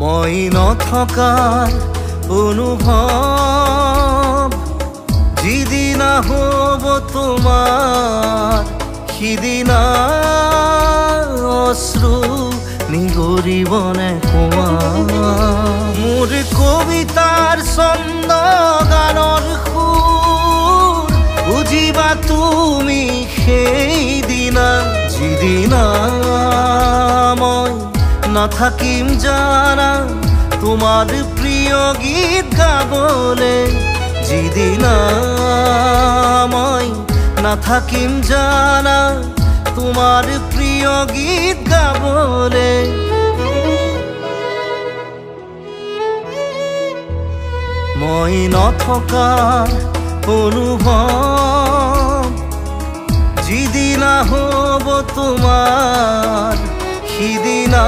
মই নথকাৰ অনুভৱ যিদিনা হ'ব তোমাৰ সিদিনা অশ্ৰু নিগৰিবনে কোৱা মোৰ কবিতাৰ ছন্দ গানৰ সুৰ বুজিবা তুমি সেইদিনা যিদিনা মই নাথাকিম জানা তোমাৰ প্ৰিয় গীত গাবলে যিদিনা মই নাথাকিম জানা তোমাৰ প্ৰিয় গীত গাবলে মই নথকাৰ অনুভৱ যিদিনা হ'ব তোমাৰ সিদিনা